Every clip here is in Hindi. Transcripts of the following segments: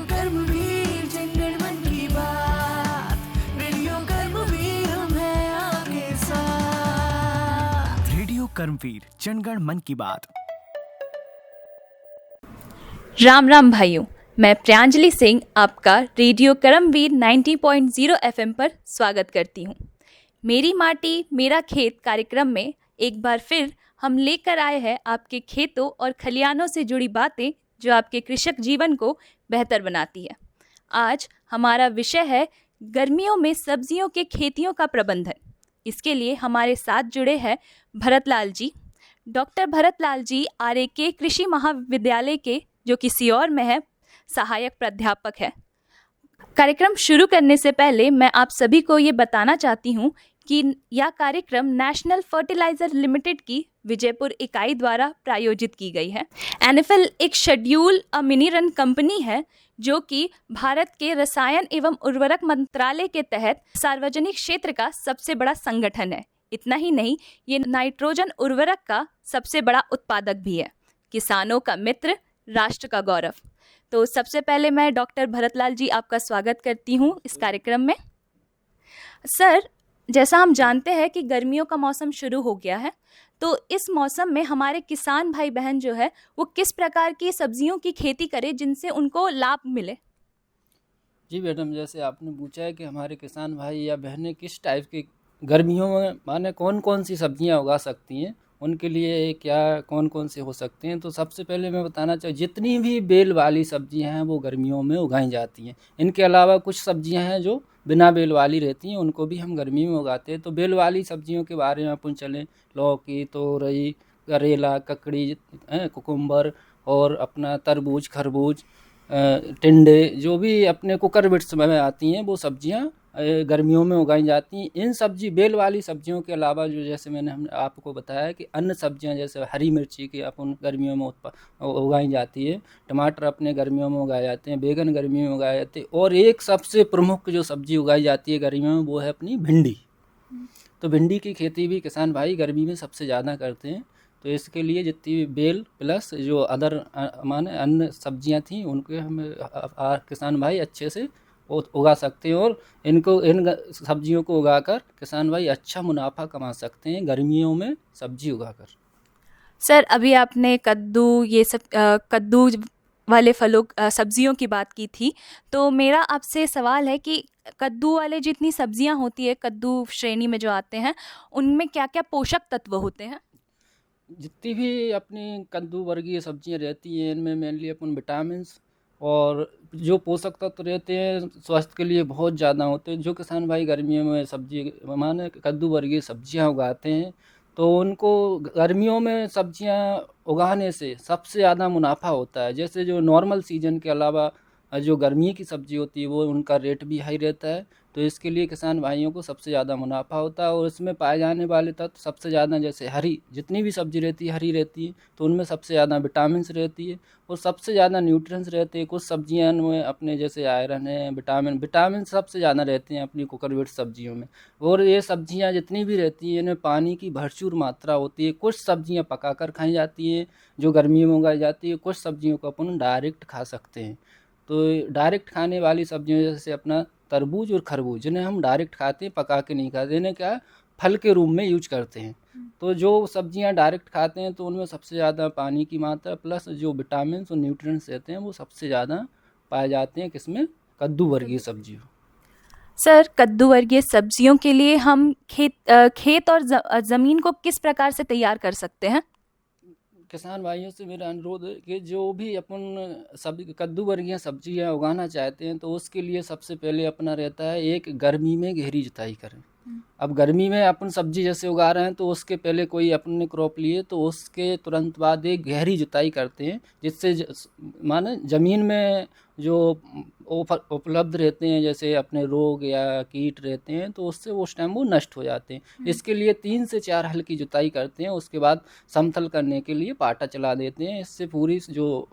कर्मवीर जंगल मन की बात, रेडियो कर्मवीर हम हैं आपके साथ। रेडियो कर्मवीर जनगण मन की बात। राम राम भाइयों, मैं प्रियांजलि सिंह आपका रेडियो कर्मवीर 90.0 FM पर स्वागत करती हूँ। मेरी माटी मेरा खेत कार्यक्रम में एक बार फिर हम लेकर आए हैं आपके खेतों और खलियानों से जुड़ी बातें जो आपके कृषक जीवन को बेहतर बनाती है। आज हमारा विषय है गर्मियों में सब्जियों के खेतियों का प्रबंधन। इसके लिए हमारे साथ जुड़े हैं भरतलाल जी। डॉक्टर भरतलाल जी आरएके कृषि महाविद्यालय के, जो कि सीहोर में है, सहायक प्राध्यापक है। कार्यक्रम शुरू करने से पहले मैं आप सभी को ये बताना चाहती हूँ कि यह कार्यक्रम नेशनल फर्टिलाइजर लिमिटेड की विजयपुर इकाई द्वारा प्रायोजित की गई है। एनएफएल एक शेड्यूल मिनी रन कंपनी है जो कि भारत के रसायन एवं उर्वरक मंत्रालय के तहत सार्वजनिक क्षेत्र का सबसे बड़ा संगठन है। इतना ही नहीं, ये नाइट्रोजन उर्वरक का सबसे बड़ा उत्पादक भी है। किसानों का मित्र, राष्ट्र का गौरव। तो सबसे पहले मैं डॉक्टर भरतलाल जी आपका स्वागत करती हूँ इस कार्यक्रम में। सर, जैसा हम जानते हैं कि गर्मियों का मौसम शुरू हो गया है, तो इस मौसम में हमारे किसान भाई बहन जो है वो किस प्रकार की सब्जियों की खेती करें जिनसे उनको लाभ मिले? जी मैडम, जैसे आपने पूछा है कि हमारे किसान भाई या बहनें किस टाइप की गर्मियों में माने कौन कौन सी सब्जियां उगा सकती हैं, उनके लिए क्या कौन कौन से हो सकते हैं। तो सबसे पहले मैं बताना चाहूँ, जितनी भी बेल वाली सब्जियां हैं वो गर्मियों में उगाई जाती हैं। इनके अलावा कुछ सब्जियां हैं जो बिना बेल वाली रहती हैं, उनको भी हम गर्मी में उगाते हैं। तो बेल वाली सब्जियों के बारे में अपन चलें, लौकी, तोरई, करेला, ककड़ी, कुकुम्बर और अपना तरबूज, खरबूज, टिंडे, जो भी अपने कुकरबिट्स में आती हैं वो सब्जियां गर्मियों में उगाई जाती हैं। इन सब्जी बेल वाली सब्जियों के अलावा जो जैसे मैंने आपको बताया कि अन्य सब्जियां जैसे हरी मिर्ची की अपन गर्मियों में उगाई जाती है, टमाटर अपने गर्मियों में उगाए जाते हैं, बैगन गर्मियों में उगाए जाते हैं, और एक सबसे प्रमुख जो सब्जी उगाई जाती है गर्मियों में वो है अपनी भिंडी। तो भिंडी की खेती भी किसान भाई गर्मी में सबसे ज़्यादा करते हैं। तो इसके लिए जितनी भी बेल प्लस जो अदर माने अन्य सब्जियां थी उनके हम किसान भाई अच्छे से उगा सकते हैं, और इन सब्जियों को उगाकर किसान भाई अच्छा मुनाफा कमा सकते हैं गर्मियों में सब्जी उगाकर। सर, अभी आपने कद्दू, ये सब कद्दू वाले फलों सब्जियों की बात की थी, तो मेरा आपसे सवाल है कि कद्दू वाले जितनी सब्जियां होती है, कद्दू श्रेणी में जो आते हैं, उनमें क्या क्या पोषक तत्व होते हैं? जितनी भी अपनी कद्दू वर्गीय सब्जियां रहती हैं इनमें मेनली अपन विटामिन और जो पोषक तत्व रहते हैं स्वास्थ्य के लिए बहुत ज़्यादा होते हैं। जो किसान भाई गर्मियों में सब्जी माने कद्दू वर्गीय सब्जियां उगाते हैं तो उनको गर्मियों में सब्जियां उगाने से सबसे ज़्यादा मुनाफा होता है। जैसे जो नॉर्मल सीजन के अलावा जो गर्मी की सब्जी होती है वो उनका रेट भी हाई रहता है, तो इसके लिए किसान भाइयों को सबसे ज़्यादा मुनाफा होता है। और इसमें पाए जाने वाले तत्व सबसे ज़्यादा, जैसे हरी जितनी भी सब्जी रहती है हरी रहती है तो उनमें सबसे ज़्यादा विटामिन रहती है और सबसे ज़्यादा न्यूट्रिएंट्स रहते हैं। कुछ सब्जियां में अपने जैसे आयरन है, विटामिन सबसे ज़्यादा रहते हैं अपनी कुकरविट सब्जियों में। और ये सब्जियां जितनी भी रहती हैं इनमें पानी की भरपूर मात्रा होती है। कुछ सब्जियाँ पका कर खाई जाती हैं जो गर्मियों में उगाई जाती है, कुछ सब्जियों को अपन डायरेक्ट खा सकते हैं। तो डायरेक्ट खाने वाली सब्जियां जैसे अपना तरबूज और खरबूज, जिन्हें हम डायरेक्ट खाते हैं, पका के नहीं खाते, इन्हें क्या फल के रूप में यूज करते हैं। तो जो सब्जियां डायरेक्ट खाते हैं तो उनमें सबसे ज़्यादा पानी की मात्रा प्लस जो विटामिन और न्यूट्रिएंट्स रहते हैं वो सबसे ज़्यादा पाए जाते हैं किसमें, कद्दू वर्गीय सब्जियों। सर, कद्दू वर्गीय सब्जियों के लिए हम खेत और ज़मीन को किस प्रकार से तैयार कर सकते हैं? किसान भाइयों से मेरा अनुरोध है कि जो भी अपन सब्जी कद्दू वर्गीय सब्जियां उगाना चाहते हैं तो उसके लिए सबसे पहले अपना रहता है एक गर्मी में गहरी जुताई करें। अब गर्मी में अपन सब्जी जैसे उगा रहे हैं तो उसके पहले कोई अपने क्रॉप लिए तो उसके तुरंत बाद एक गहरी जुताई करते हैं, जिससे माने ज़मीन में जो उपलब्ध रहते हैं जैसे अपने रोग या कीट रहते हैं तो उससे उस टाइम वो नष्ट हो जाते हैं। इसके लिए 3 से 4 हल की जुताई करते हैं, उसके बाद समतल करने के लिए पाटा चला देते हैं। इससे पूरी जो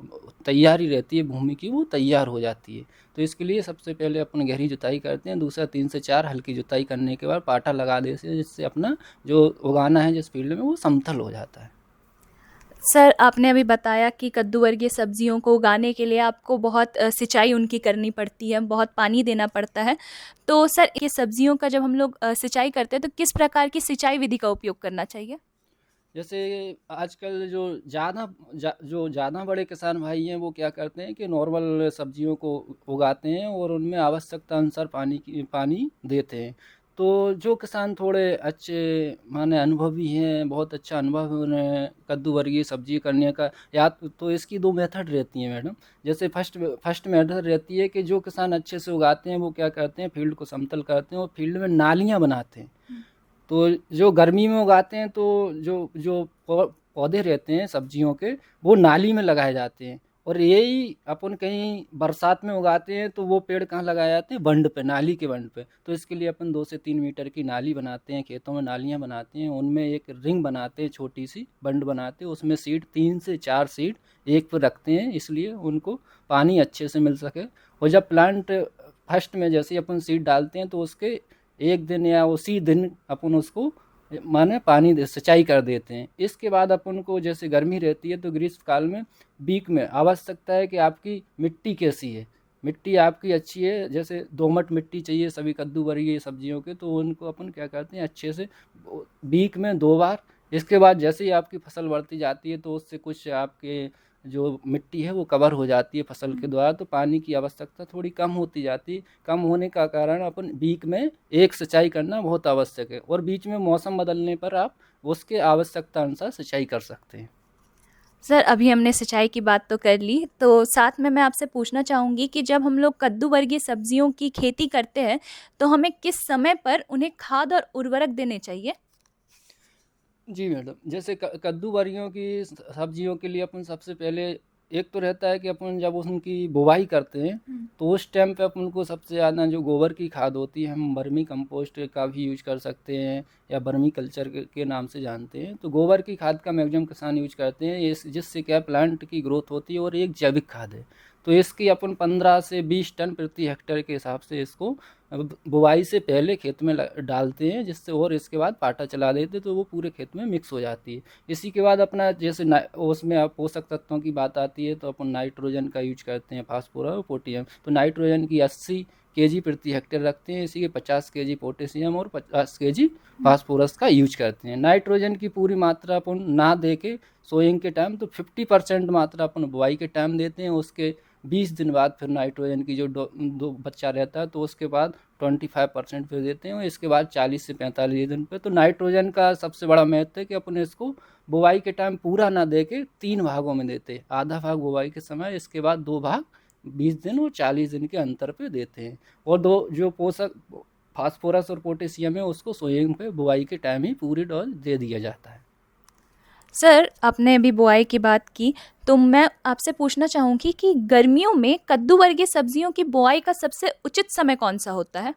तैयारी रहती है भूमि की वो तैयार हो जाती है। तो इसके लिए सबसे पहले अपन गहरी जुताई करते हैं, दूसरा 3 से 4 हल की जुताई करने के बाद पाटा लगा देते हैं, जिससे अपना जो उगाना है जिस फील्ड में वो समतल हो जाता है। सर, आपने अभी बताया कि कद्दू वर्गीय सब्जियों को उगाने के लिए आपको बहुत सिंचाई उनकी करनी पड़ती है, बहुत पानी देना पड़ता है। तो सर, ये सब्जियों का जब हम लोग सिंचाई करते हैं तो किस प्रकार की सिंचाई विधि का उपयोग करना चाहिए? जैसे आजकल जो ज़्यादा बड़े किसान भाई हैं वो क्या करते हैं कि नॉर्मल सब्जियों को उगाते हैं और उनमें आवश्यकता अनुसार पानी देते हैं। तो जो किसान थोड़े अच्छे माने अनुभवी हैं, बहुत अच्छा अनुभव है उन्हें कद्दू वर्गीय सब्जी करने का, या तो इसकी दो मेथड रहती हैं मैडम। जैसे फर्स्ट मेथड रहती है कि जो किसान अच्छे से उगाते हैं वो क्या करते हैं, फील्ड को समतल करते हैं और फील्ड में नालियाँ बनाते हैं। तो जो गर्मी में उगाते हैं तो जो जो पौधे रहते हैं सब्जियों के, वो नाली में लगाए जाते हैं। और यही अपन कहीं बरसात में उगाते हैं तो वो पेड़ कहाँ लगाए जाते हैं, बंड पे, नाली के बंड पे। तो इसके लिए अपन 2 से 3 मीटर की नाली बनाते हैं, खेतों में नालियाँ बनाते हैं, उनमें एक रिंग बनाते हैं, छोटी सी बंड बनाते हैं, उसमें सीड 3 से 4 सीड एक पर रखते हैं, इसलिए उनको पानी अच्छे से मिल सके। और जब प्लांट फर्स्ट में जैसे ही अपन सीड डालते हैं तो उसके एक दिन या उसी दिन अपन उसको माने पानी दे सिंचाई कर देते हैं। इसके बाद अपन को जैसे गर्मी रहती है तो ग्रीष्म काल में बीक में आवश्यकता है कि आपकी मिट्टी कैसी है, मिट्टी आपकी अच्छी है, जैसे दोमट मिट्टी चाहिए सभी कद्दू वर्गीय सब्जियों के, तो उनको अपन क्या करते हैं अच्छे से बीक में 2 बार। इसके बाद जैसे ही आपकी फसल बढ़ती जाती है तो उससे कुछ आपके जो मिट्टी है वो कवर हो जाती है फसल के द्वारा, तो पानी की आवश्यकता थोड़ी कम होती जाती है। कम होने का कारण अपन बीक में एक सिंचाई करना बहुत आवश्यक है, और बीच में मौसम बदलने पर आप उसके आवश्यकता अनुसार सिंचाई कर सकते हैं। सर, अभी हमने सिंचाई की बात तो कर ली, तो साथ में मैं आपसे पूछना चाहूँगी कि जब हम लोग कद्दू वर्गीय सब्जियों की खेती करते हैं तो हमें किस समय पर उन्हें खाद और उर्वरक देने चाहिए? जी मैडम, जैसे कद्दू वर्गियों की सब्जियों के लिए अपन सबसे पहले, एक तो रहता है कि अपन जब उनकी बुवाई करते हैं तो उस टाइम पे अपन को सबसे ज़्यादा जो गोबर की खाद होती है, हम वर्मी कंपोस्ट का भी यूज कर सकते हैं या वर्मी कल्चर के नाम से जानते हैं। तो गोबर की खाद का मैक्सिमम किसान यूज करते हैं, जिससे क्या प्लांट की ग्रोथ होती है, और एक जैविक खाद है। तो इसकी अपन 15 से 20 टन प्रति हेक्टेयर के हिसाब से इसको बुवाई से पहले खेत में डालते हैं, जिससे, और इसके बाद पाटा चला देते तो वो पूरे खेत में मिक्स हो जाती है। इसी के बाद अपना जैसे उसमें आप पोषक तत्वों की बात आती है तो अपन नाइट्रोजन का यूज करते हैं, फास्फोरस और पोटेशियम। तो नाइट्रोजन की 80 केजी प्रति हेक्टेयर रखते हैं, इसी के 50 केजी पोटेशियम और 50 केजी फास्फोरस का यूज करते हैं। नाइट्रोजन की पूरी मात्रा अपन ना दे के सोइंग के टाइम तो 50% मात्रा अपन बुवाई के टाइम देते हैं। उसके 20 दिन बाद फिर नाइट्रोजन की जो दो बच्चा रहता है तो उसके बाद 25% फिर देते हैं, और इसके बाद 40 से 45 दिन पे। तो नाइट्रोजन का सबसे बड़ा महत्व है कि अपन इसको बुवाई के टाइम पूरा ना दे के 3 भागों में देते हैं, आधा भाग बुवाई के समय, इसके बाद 2 भाग 20 दिन और 40 दिन के अंतर पे देते हैं। और दो जो पोषक फास्फोरस और पोटेशियम है उसको सोइंग पे बुवाई के टाइम ही पूरी डोज दे दिया जाता है। सर, आपने अभी बुआई की बात की, तो मैं आपसे पूछना चाहूँगी कि गर्मियों में कद्दू वर्गीय सब्जियों की बुआई का सबसे उचित समय कौन सा होता है?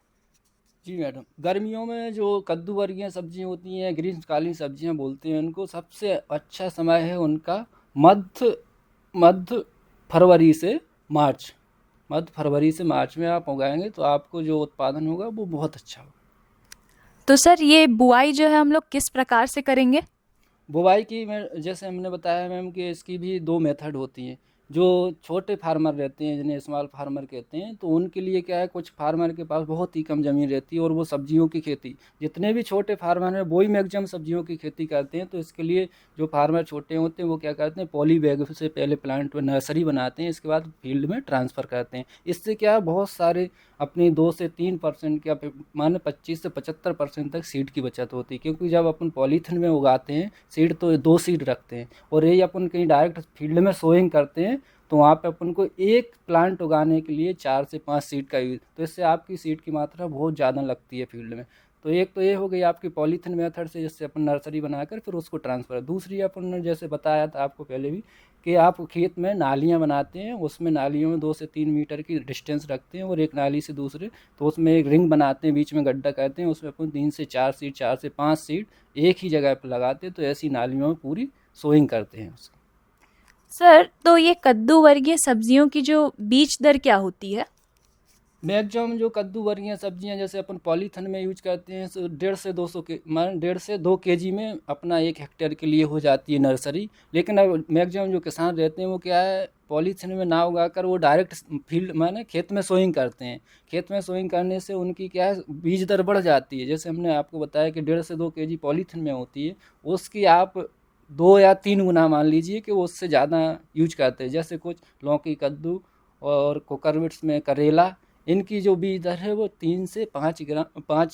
जी मैडम, गर्मियों में जो कद्दू वर्गीय सब्जियां होती हैं, ग्रीष्मकालीन सब्जियां बोलते हैं उनको, सबसे अच्छा समय है उनका मध्य मध्य फरवरी से मार्च। मध्य फरवरी से मार्च में आप उगाएंगे तो आपको जो उत्पादन होगा वो बहुत अच्छा होगा। तो सर, ये बुआई जो है हम लोग किस प्रकार से करेंगे? बुवाई की मैं जैसे हमने बताया मैम कि इसकी भी 2 मेथड होती हैं। जो छोटे फार्मर रहते हैं जिन्हें स्मॉल फार्मर कहते हैं, तो उनके लिए क्या है, कुछ फार्मर के पास बहुत ही कम ज़मीन रहती है और वो सब्जियों की खेती, जितने भी छोटे फार्मर हैं वही मैक्सिमम सब्जियों की खेती करते हैं। तो इसके लिए जो फार्मर छोटे होते हैं वो क्या करते हैं, पॉली बैग से पहले प्लांट में नर्सरी बनाते हैं, इसके बाद फील्ड में ट्रांसफ़र करते हैं। इससे क्या है, बहुत सारे अपनी 2 से 3% या माने 25 से 75% तक सीड की बचत होती है। क्योंकि जब अपन पॉलीथिन में उगाते हैं सीड तो 2 सीड रखते हैं, और यही अपन कहीं डायरेक्ट फील्ड में सोइंग करते हैं तो वहाँ पे अपन को एक प्लांट उगाने के लिए 4 से 5 सीड का यूज, तो इससे आपकी सीड की मात्रा बहुत ज़्यादा लगती है फील्ड में। तो एक तो ये हो गई आपकी पॉलीथिन मेथड से, जिससे अपन नर्सरी बनाकर फिर उसको ट्रांसफ़र। दूसरी अपन ने जैसे बताया था आपको पहले भी कि आप खेत में नालियाँ बनाते हैं, उसमें नालियों में 2 से 3 मीटर की डिस्टेंस रखते हैं, और एक नाली से दूसरे तो उसमें एक रिंग बनाते हैं, बीच में गड्ढा करते हैं, उसमें अपन 3 से 4 सीड 4 से 5 सीड एक ही जगह पर लगाते हैं। तो ऐसी नालियों में पूरी सोइंग करते हैं उसकी। सर, तो ये कद्दू वर्गीय सब्जियों की जो बीज दर क्या होती है? मैक्सिमम जो कद्दू वर्गीय सब्जियां जैसे अपन पॉलीथिन में यूज करते हैं, तो 1.5 में अपना 1 हेक्टेयर के लिए हो जाती है नर्सरी। लेकिन अब मैक्सिमम जो किसान रहते हैं वो क्या है, पॉलीथिन में ना उगाकर वो डायरेक्ट फील्ड माने खेत में सोइंग करते हैं। खेत में सोइंग करने से उनकी क्या है, बीज दर बढ़ जाती है। जैसे हमने आपको बताया कि 1.5 से 2 kg पॉलीथिन में होती है, उसकी आप 2 या 3 गुना मान लीजिए कि वो उससे ज़्यादा यूज करते हैं। जैसे कुछ लौकी, कद्दू और कोकरविट्स में करेला, इनकी जो बीज दर है वो 3 से 5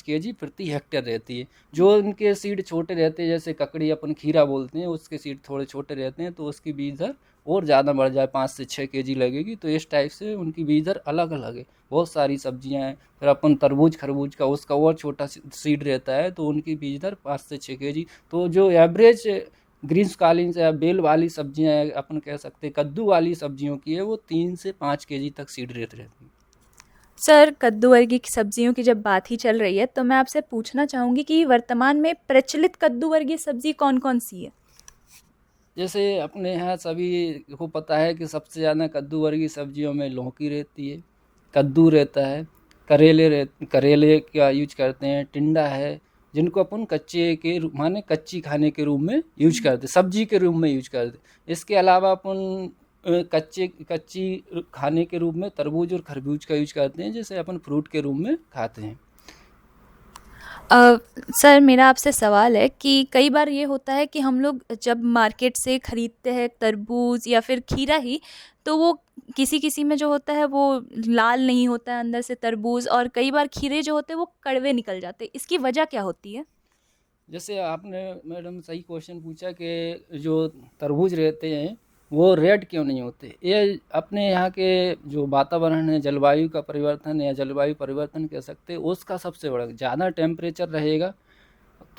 kg प्रति हेक्टेयर रहती है। जो इनके सीड छोटे रहते हैं, जैसे ककड़ी अपन खीरा बोलते हैं, उसके सीड थोड़े छोटे रहते हैं, तो उसकी बीज दर और ज़्यादा बढ़ जाए, 5 से 6 kg लगेगी। तो इस टाइप से उनकी बीज दर अलग अलग है। बहुत सारी सब्जियां हैं। फिर अपन तरबूज खरबूज का, उसका और छोटा सीड रहता है, तो उनकी बीज दर 5 से 6 kg। तो जो एवरेज ग्रीष्मकालीन से या बेल वाली सब्जियां हैं, अपन कह सकते हैं कद्दू वाली सब्जियों की है, वो 3 से 5 kg तक सीड रेट रहती है। सर, कद्दू वर्गीय की सब्जियों की जब बात ही चल रही है तो मैं आपसे पूछना चाहूँगी कि वर्तमान में प्रचलित कद्दू वर्गीय सब्जी कौन कौन सी है? जैसे अपने यहाँ सभी को पता है कि सबसे ज़्यादा कद्दू वर्गीय सब्जियों में लौकी रहती है, कद्दू रहता है, करेले का यूज करते हैं, टिंडा है, जिनको अपन कच्चे के माने कच्ची खाने के रूप में यूज करते, सब्जी के रूप में यूज करते। इसके अलावा अपन कच्ची खाने के रूप में तरबूज और खरबूज का यूज करते हैं, जैसे अपन फ्रूट के रूप में खाते हैं। सर, मेरा आपसे सवाल है कि कई बार ये होता है कि हम लोग जब मार्केट से ख़रीदते हैं तरबूज या फिर खीरा ही, तो वो किसी किसी में जो होता है वो लाल नहीं होता है अंदर से तरबूज, और कई बार खीरे जो होते हैं वो कड़वे निकल जाते हैं। इसकी वजह क्या होती है? जैसे आपने मैडम सही क्वेश्चन पूछा कि जो तरबूज रहते हैं वो रेड क्यों नहीं होते। ये अपने यहाँ के जो वातावरण है, जलवायु का परिवर्तन या जलवायु परिवर्तन कह सकते हैं, उसका सबसे बड़ा, ज़्यादा टेम्परेचर रहेगा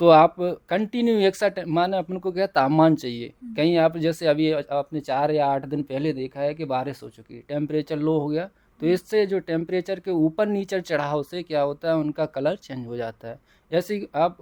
तो आप कंटिन्यू एक साथ माने अपन को क्या तापमान चाहिए। कहीं आप जैसे अभी आपने 4 या 8 दिन पहले देखा है कि बारिश हो चुकी है, टेम्परेचर लो हो गया, तो इससे जो टेम्परेचर के ऊपर नीचे चढ़ाव से क्या होता है, उनका कलर चेंज हो जाता है। जैसे ही आप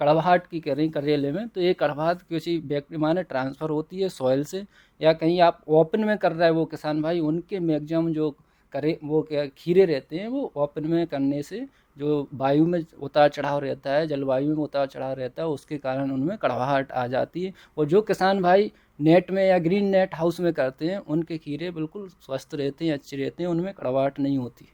कड़वाहट की करें करेले में, तो ये कड़वाहट किसी बैक्टीरिया माने ट्रांसफ़र होती है सॉइल से, या कहीं आप ओपन में कर रहा है वो किसान भाई, उनके मैक्सिमम जो करे वो क्या खीरे रहते हैं, वो ओपन में करने से जो वायु में उतार चढ़ाव रहता है, जलवायु में उतार चढ़ाव रहता है, उसके कारण उनमें कड़वाहट आ जाती है। और जो किसान भाई नेट में या ग्रीन नेट हाउस में करते हैं, उनके खीरे बिल्कुल स्वस्थ रहते हैं, अच्छे रहते हैं, उनमें कड़वाहट नहीं होती है।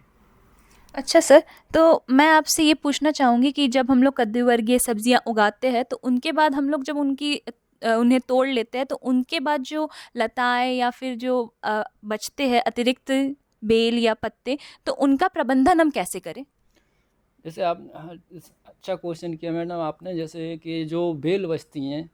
अच्छा सर, तो मैं आपसे ये पूछना चाहूँगी कि जब हम लोग कद्दू वर्गीय सब्जियाँ उगाते हैं तो उनके बाद हम लोग जब उन्हें तोड़ लेते हैं तो उनके बाद जो लताएं या फिर जो बचते हैं अतिरिक्त बेल या पत्ते, तो उनका प्रबंधन हम कैसे करें? जैसे आप अच्छा क्वेश्चन किया मैडम आपने। जैसे कि जो बेल बचती हैं,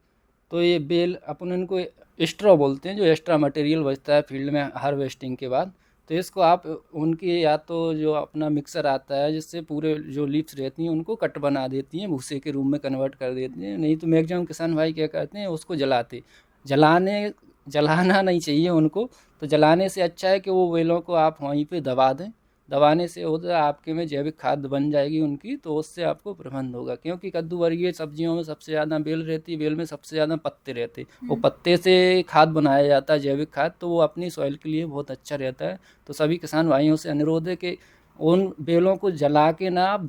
तो ये बेल अपन इनको स्ट्रॉ बोलते हैं, जो एक्स्ट्रा मटेरियल बचता है फील्ड में हार्वेस्टिंग के बाद, तो इसको आप उनकी या तो जो अपना मिक्सर आता है जिससे पूरे जो लीव्स रहती हैं उनको कट बना देती हैं, भूसे के रूप में कन्वर्ट कर देती हैं। नहीं तो मैक्सिमम किसान भाई क्या करते हैं, उसको जलाना नहीं चाहिए उनको। तो जलाने से अच्छा है कि वो बेलों को आप वहीं पे दबा दें। दबाने से होता है आपके में जैविक खाद बन जाएगी उनकी, तो उससे आपको प्रबंध होगा। क्योंकि कद्दू वर्गीय सब्जियों में सबसे ज़्यादा बेल रहती है, बेल में सबसे ज़्यादा पत्ते रहते हैं, वो पत्ते से खाद बनाया जाता है, जैविक खाद, तो वो अपनी सॉइल के लिए बहुत अच्छा रहता है। तो सभी किसान भाइयों से अनुरोध है कि उन बेलों को जला के ना आप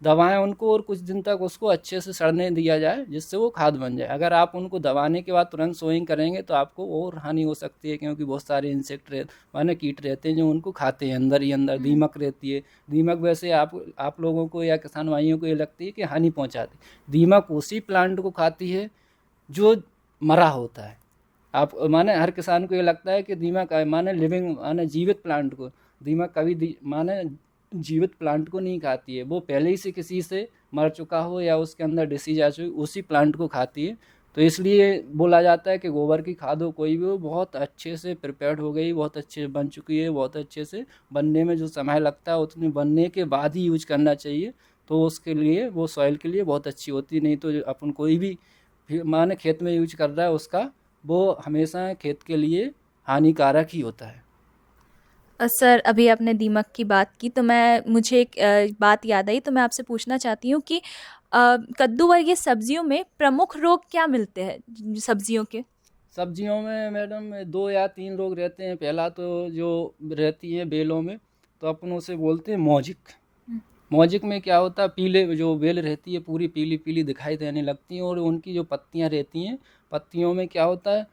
दबाएं उनको, और कुछ दिन तक उसको अच्छे से सड़ने दिया जाए, जिससे वो खाद बन जाए। अगर आप उनको दबाने के बाद तुरंत सोइंग करेंगे तो आपको और हानि हो सकती है, क्योंकि बहुत सारे इंसेक्ट माने कीट रहते हैं जो उनको खाते हैं, अंदर ही अंदर दीमक रहती है। दीमक वैसे आप लोगों को या किसान भाइयों को ये लगती है कि हानि पहुंचाती, दीमक उसी प्लांट को खाती है जो मरा होता है। आप माने हर किसान को ये लगता है कि दीमक माने लिविंग माने जीवित प्लांट को, दीमक कभी माने जीवित प्लांट को नहीं खाती है, वो पहले ही से किसी से मर चुका हो या उसके अंदर डिसीज आ चुकी उसी प्लांट को खाती है। तो इसलिए बोला जाता है कि गोबर की खाद हो कोई भी हो, बहुत अच्छे से प्रिपेयर्ड हो गई, बहुत अच्छे से बन चुकी है, बहुत अच्छे से बनने में जो समय लगता है उतने बनने के बाद ही यूज करना चाहिए। तो उसके लिए वो सॉइल के लिए बहुत अच्छी होती है। नहीं तो अपन कोई भी माने खेत में यूज कर रहा है उसका, वो हमेशा खेत के लिए हानिकारक ही होता है। सर, अभी आपने दीमक की बात की तो मुझे एक बात याद आई, तो मैं आपसे पूछना चाहती हूँ कि कद्दू वर्गीय सब्जियों में प्रमुख रोग क्या मिलते हैं सब्जियों के? सब्जियों में मैडम 2 या 3 रोग रहते हैं। पहला तो जो रहती है बेलों में, तो अपन उसे बोलते हैं मॉजिक। मॉजिक में क्या होता है, पीले जो बेल रहती है पूरी पीली पीली दिखाई देने लगती हैं, और उनकी जो पत्तियां रहती हैं, पत्तियों में क्या होता है,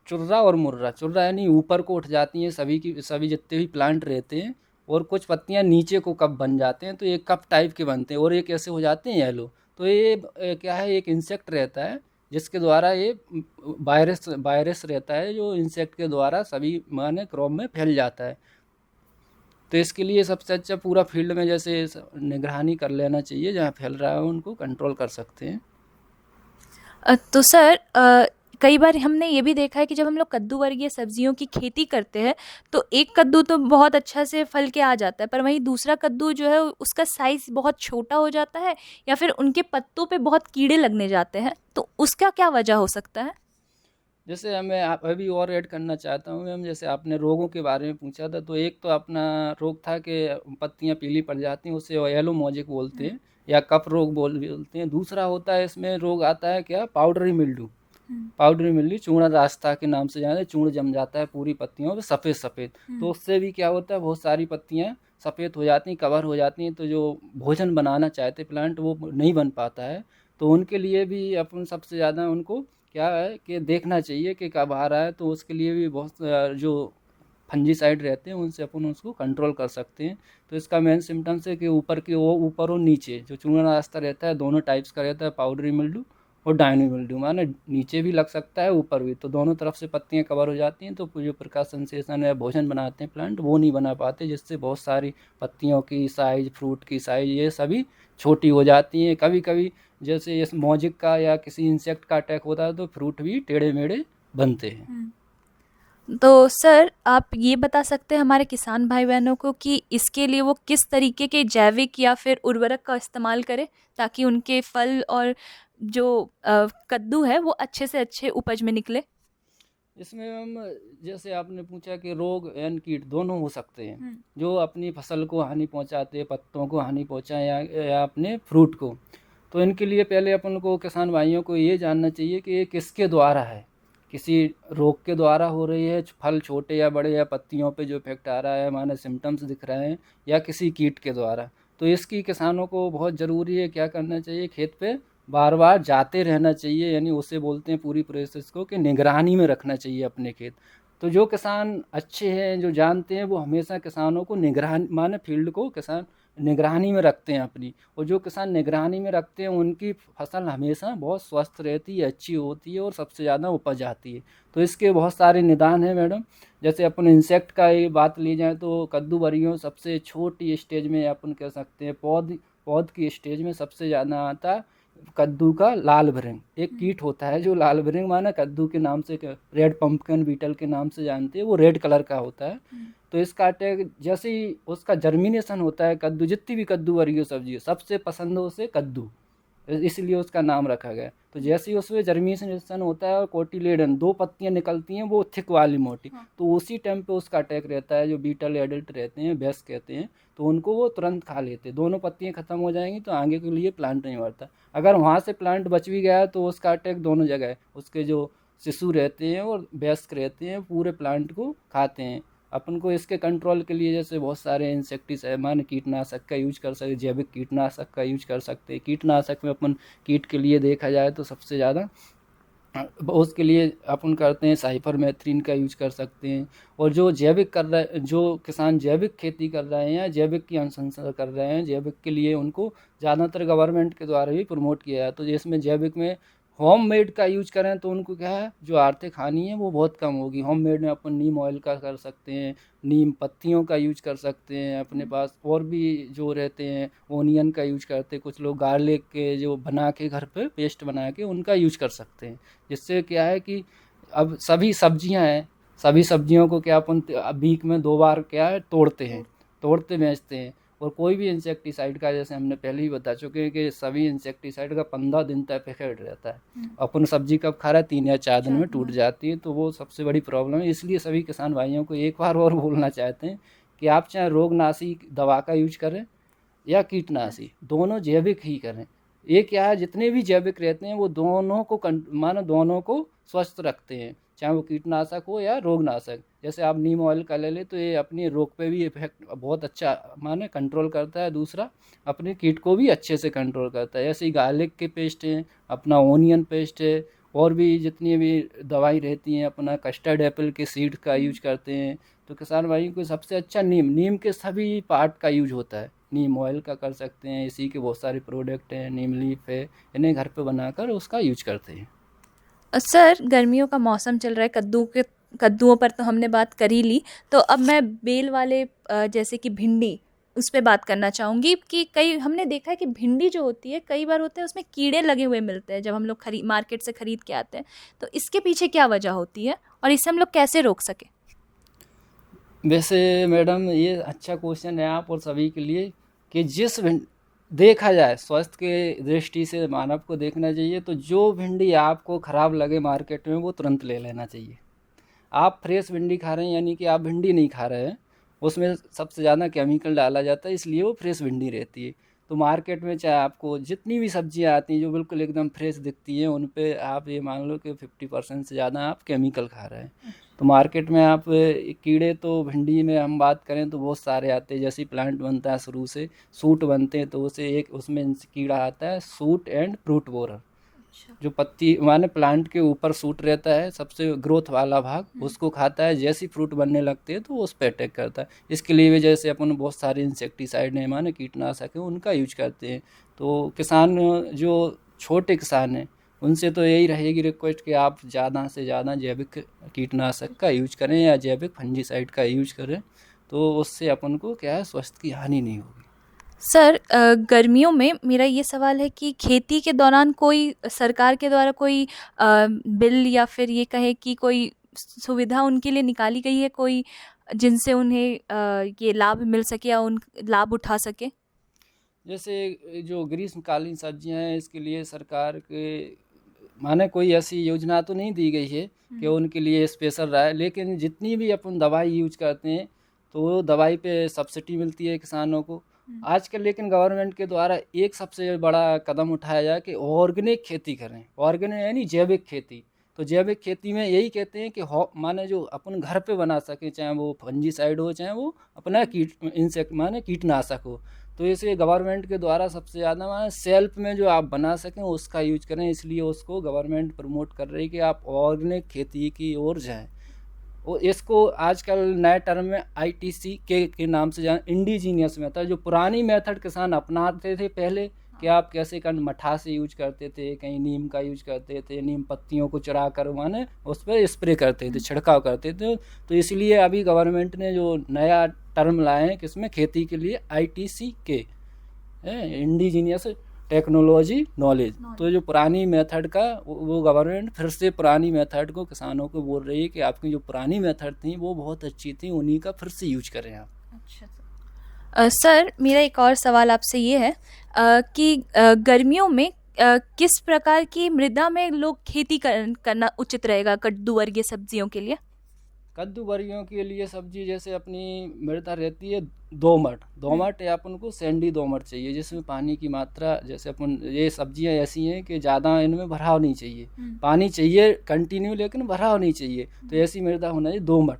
चुर्रा और मुर्रा। चुर्रा यानी ऊपर को उठ जाती हैं सभी की सभी जितने भी प्लांट रहते हैं, और कुछ पत्तियां नीचे को कप बन जाते हैं, तो एक कप टाइप के बनते हैं, और एक ऐसे हो जाते हैं येलो। तो ये क्या है, एक इंसेक्ट रहता है जिसके द्वारा ये वायरस वायरस रहता है, जो इंसेक्ट के द्वारा सभी माने क्रॉप में फैल जाता है। तो इसके लिए सबसे अच्छा पूरा फील्ड में जैसे निगरानी कर लेना चाहिए, जहाँ फैल रहा है उनको कंट्रोल कर सकते हैं। तो सर कई बार हमने ये भी देखा है कि जब हम लोग कद्दू वर्गीय सब्जियों की खेती करते हैं तो एक कद्दू तो बहुत अच्छा से फल के आ जाता है, पर वहीं दूसरा कद्दू जो है उसका साइज़ बहुत छोटा हो जाता है, या फिर उनके पत्तों पे बहुत कीड़े लगने जाते हैं, तो उसका क्या वजह हो सकता है? जैसे मैं अभी और ऐड करना चाहता हूँ मैम, जैसे आपने रोगों के बारे में पूछा था, तो एक तो अपना रोग था कि पत्तियां पीली पड़ जाती हैं, उसे येलो मोजेक बोलते हैं, या कप रोग बोलते हैं। दूसरा होता है इसमें रोग आता है क्या, पाउडरी मिल्ड्यू। पाउडरी मिल्ड्यू चूर्ण रास्ता के नाम से जानते हैं, चूर्ण जम जाता है पूरी पत्तियों पे सफ़ेद सफ़ेद। तो उससे भी क्या होता है, बहुत सारी पत्तियां सफ़ेद हो जाती हैं, कवर हो जाती हैं, तो जो भोजन बनाना चाहते प्लांट वो नहीं बन पाता है। तो उनके लिए भी अपन सबसे ज़्यादा उनको क्या है कि देखना चाहिए कि कब आ रहा है, तो उसके लिए भी बहुत जो फंजीसाइड रहते हैं उनसे अपन उसको कंट्रोल कर सकते हैं। तो इसका मेन सिम्टम्स है कि ऊपर की वो ऊपर और नीचे जो चूना रास्ता रहता है दोनों टाइप्स का रहता है, पाउडरी मिल्ड्यू और डायनी मिल्ड्यू, माने नीचे भी लग सकता है ऊपर भी, तो दोनों तरफ से पत्तियां कवर हो जाती हैं। तो जो प्रकाश संश्लेषण या भोजन बनाते हैं प्लांट वो नहीं बना पाते, जिससे बहुत सारी पत्तियों की साइज, फ्रूट की साइज ये सभी छोटी हो जाती हैं। कभी कभी जैसे इस मौजिक का या किसी इंसेक्ट का अटैक होता है तो फ्रूट भी टेढ़े मेढ़े बनते हैं। तो सर आप ये बता सकते हैं हमारे किसान भाई बहनों को कि इसके लिए वो किस तरीके के जैविक या फिर उर्वरक का इस्तेमाल करें ताकि उनके फल और जो कद्दू है वो अच्छे से अच्छे उपज में निकले? इसमें हम जैसे आपने पूछा कि रोग एंड कीट दोनों हो सकते हैं, जो अपनी फसल को हानि पहुंचाते हैं, पत्तों को हानि पहुंचाएं या अपने फ्रूट को। तो इनके लिए पहले अपन को किसान भाइयों को ये जानना चाहिए कि ये किसके द्वारा है, किसी रोग के द्वारा हो रही है, फल छोटे या बड़े, या पत्तियों पे जो इफेक्ट आ रहा है, माने सिम्टम्स दिख रहे हैं, या किसी कीट के द्वारा। तो इसकी किसानों को बहुत ज़रूरी है क्या करना चाहिए, खेत पे बार बार जाते रहना चाहिए, यानी उसे बोलते हैं पूरी प्रोसेस को कि निगरानी में रखना चाहिए अपने खेत। तो जो किसान अच्छे हैं, जो जानते हैं, वो हमेशा किसानों को निगरानी माने फील्ड को किसान निगरानी में रखते हैं अपनी, और जो किसान निगरानी में रखते हैं उनकी फसल हमेशा बहुत स्वस्थ रहती है, अच्छी होती है और सबसे ज़्यादा उपज आती है। तो इसके बहुत सारे निदान हैं मैडम। जैसे अपन इंसेक्ट का ये बात ली जाए तो कद्दू बरियों सबसे छोटी स्टेज में अपन कह सकते हैं पौध की स्टेज में सबसे ज़्यादा आता है कद्दू का लाल भृंग। एक कीट होता है जो लाल भृंग माना कद्दू के नाम से, रेड पंपकिन बीटल के नाम से जानते हैं, वो रेड कलर का होता है। तो इसका अटैक जैसे ही उसका जर्मिनेशन होता है, कद्दू जितनी भी कद्दू वर्गीय सब्जी है सबसे पसंद हो उसे कद्दू, इसलिए उसका नाम रखा गया। तो जैसे ही उसमें जर्मिनेशन होता है और कोटिलेडन 2 पत्तियां निकलती हैं वो थिक वाली मोटी, तो उसी टाइम पे उसका अटैक रहता है। जो बीटल एडल्ट रहते हैं, बेस कहते हैं, तो उनको वो तुरंत खा लेते हैं। दोनों पत्तियां खत्म हो जाएंगी तो आगे के लिए प्लांट नहीं बढ़ता। अगर वहाँ से प्लांट बच भी गया तो उसका अटैक दोनों जगह है, उसके जो शिशु रहते हैं और वयस्क रहते हैं पूरे प्लांट को खाते हैं। अपन को इसके कंट्रोल के लिए जैसे बहुत सारे इंसेक्टिसाइड मान कीटनाशक का यूज कर सकते, जैविक कीटनाशक का यूज कर सकते हैं। कीटनाशक में अपन कीट के लिए देखा जाए तो सबसे ज़्यादा उसके लिए अपन करते हैं साइफरमेथ्रिन का यूज कर सकते हैं। और जो जैविक कर रहे, जो किसान जैविक खेती कर रहे हैं या जैविक की अनुशंसा कर रहे हैं, जैविक के लिए उनको ज़्यादातर गवर्नमेंट के द्वारा भी प्रमोट किया है। तो जिसमें जैविक में होम मेड का यूज करें तो उनको क्या है, जो आर्थिक हानि है वो बहुत कम होगी। होम मेड में अपन नीम ऑयल का कर सकते हैं, नीम पत्तियों का यूज कर सकते हैं। अपने पास और भी जो रहते हैं, ओनियन का यूज करते हैं, कुछ लोग गार्लिक के जो बना के घर पे पेस्ट बना के उनका यूज कर सकते हैं। जिससे क्या है कि अब सभी सब्जियां हैं, सभी सब्जियों को क्या अपन वीक में 2 बार क्या है तोड़ते बेचते हैं। और कोई भी इंसेक्टिसाइड का, जैसे हमने पहले ही बता चुके हैं कि सभी इंसेक्टिसाइड का 15 दिन तक पैकेट रहता है। अपन सब्जी कब खा रहे हैं, 3 या 4 दिन में टूट जाती है, तो वो सबसे बड़ी प्रॉब्लम है। इसलिए सभी किसान भाइयों को एक बार और बोलना चाहते हैं कि आप चाहे रोगनाशी दवा का यूज करें या कीटनाशी, दोनों जैविक ही करें। ये क्या है, जितने भी जैविक रहते हैं वो दोनों को स्वस्थ रखते हैं, चाहे वो कीटनाशक हो या रोगनाशक। जैसे आप नीम ऑयल का ले लें तो ये अपनी रोग पे भी इफेक्ट बहुत अच्छा माने कंट्रोल करता है। दूसरा अपने कीट को भी अच्छे से कंट्रोल करता है। ऐसे ही गार्लिक के पेस्ट हैं, अपना ओनियन पेस्ट है, और भी जितनी भी दवाई रहती हैं, अपना कस्टर्ड एप्पल के सीड का यूज करते हैं। तो किसान भाई को सबसे अच्छा नीम के सभी पार्ट का यूज होता है। नीम ऑयल का कर सकते हैं, इसी के बहुत सारे प्रोडक्ट हैं, नीम लीफ है, इन्हें घर पे बनाकर उसका यूज करते हैं। सर, गर्मियों का मौसम चल रहा है, कद्दुओं पर तो हमने बात कर ही ली, तो अब मैं बेल वाले जैसे कि भिंडी, उस पे बात करना चाहूँगी कि कई हमने देखा है कि भिंडी जो होती है कई बार होते हैं उसमें कीड़े लगे हुए मिलते हैं जब हम लोग मार्केट से ख़रीद के आते हैं, तो इसके पीछे क्या वजह होती है और इसे हम लोग कैसे रोक सकें? वैसे मैडम ये अच्छा क्वेश्चन है आप और सभी के लिए कि देखा जाए स्वास्थ्य के दृष्टि से मानव को देखना चाहिए, तो जो भिंडी आपको ख़राब लगे मार्केट में वो तुरंत ले लेना चाहिए। आप फ्रेश भिंडी खा रहे हैं यानी कि आप भिंडी नहीं खा रहे हैं, उसमें सबसे ज़्यादा केमिकल डाला जाता है, इसलिए वो फ्रेश भिंडी रहती है। तो मार्केट में चाहे आपको जितनी भी सब्जियां आती हैं जो बिल्कुल एकदम फ्रेश दिखती हैं, उन पे आप ये मान लो कि 50% से ज़्यादा आप केमिकल खा रहे हैं। तो मार्केट में आप कीड़े तो भिंडी में हम बात करें तो बहुत सारे आते हैं। जैसे प्लांट बनता है शुरू से, सूट बनते हैं, तो उसे एक उसमें कीड़ा आता है सूट एंड फ्रूट बोरर, जो पत्ती माने प्लांट के ऊपर सूट रहता है सबसे ग्रोथ वाला भाग, उसको खाता है। जैसी फ्रूट बनने लगते हैं तो उस पर अटैक करता है। इसके लिए भी जैसे अपन बहुत सारे इंसेक्टिसाइड हैं माने कीटनाशक हैं, उनका यूज करते हैं। तो किसान जो छोटे किसान हैं उनसे तो यही रहेगी रिक्वेस्ट कि आप ज़्यादा से ज़्यादा जैविक कीटनाशक का यूज करें या जैविक फंजीसाइड का यूज करें, तो उससे अपन को क्या है स्वास्थ्य की हानि नहीं होगी। सर, गर्मियों में मेरा ये सवाल है कि खेती के दौरान कोई सरकार के द्वारा कोई बिल या फिर ये कहे कि कोई सुविधा उनके लिए निकाली गई है कोई, जिनसे उन्हें ये लाभ मिल सके या उन लाभ उठा सके? जैसे जो ग्रीष्मकालीन सब्जियां हैं इसके लिए सरकार के माने कोई ऐसी योजना तो नहीं दी गई है कि उनके लिए स्पेशल रहा है, लेकिन जितनी भी अपन दवाई यूज करते हैं तो वो दवाई पे सब्सिडी मिलती है किसानों को आजकल। लेकिन गवर्नमेंट के द्वारा एक सबसे बड़ा कदम उठाया जाए कि ऑर्गेनिक खेती करें। ऑर्गेनिक यानी जैविक खेती। तो जैविक खेती में यही कहते हैं कि माने जो अपन घर पे बना सके, चाहे वो फंजीसाइड हो चाहे वो अपना इंसेक्ट माने कीटनाशक हो, तो इसे गवर्नमेंट के द्वारा सबसे ज़्यादा माने सेल्फ में जो आप बना सकें उसका यूज करें। इसलिए उसको गवर्नमेंट प्रमोट कर रही है कि आप ऑर्गेनिक खेती की ओर जाएं। और इसको आजकल नए टर्म में ITC के नाम से जान इंडिजीनियस मेथड, जो पुरानी मेथड किसान अपनाते थे पहले कि आप कैसे मठा से यूज करते थे, कहीं नीम का यूज करते थे, नीम पत्तियों को चुरा कर माने उस पर स्प्रे करते थे, छिड़काव करते थे। तो इसलिए अभी गवर्नमेंट ने जो नया टर्म लाए हैं किसमें खेती के लिए ITC के इंडिजीनियस टेक्नोलॉजी नॉलेज। तो जो पुरानी मेथड का वो गवर्नमेंट फिर से पुरानी मेथड को किसानों को बोल रही है कि आपकी जो पुरानी मेथड थी वो बहुत अच्छी थी, उन्हीं का फिर से यूज करें आप। अच्छा सर, मेरा एक और सवाल आपसे ये है कि गर्मियों में किस प्रकार की मृदा में लोग खेती करना उचित रहेगा कद्दू वर्गीय सब्जियों के लिए? कद्दू वर्गियों के लिए सब्जी जैसे अपनी मृदा रहती है दोमट या अपन को सैंडी दोमट चाहिए, जिसमें पानी की मात्रा, जैसे अपन ये सब्जियां ऐसी हैं कि ज़्यादा इनमें भराव नहीं चाहिए, पानी चाहिए कंटिन्यू लेकिन भराव नहीं चाहिए। तो ऐसी मृदा होना चाहिए दोमट,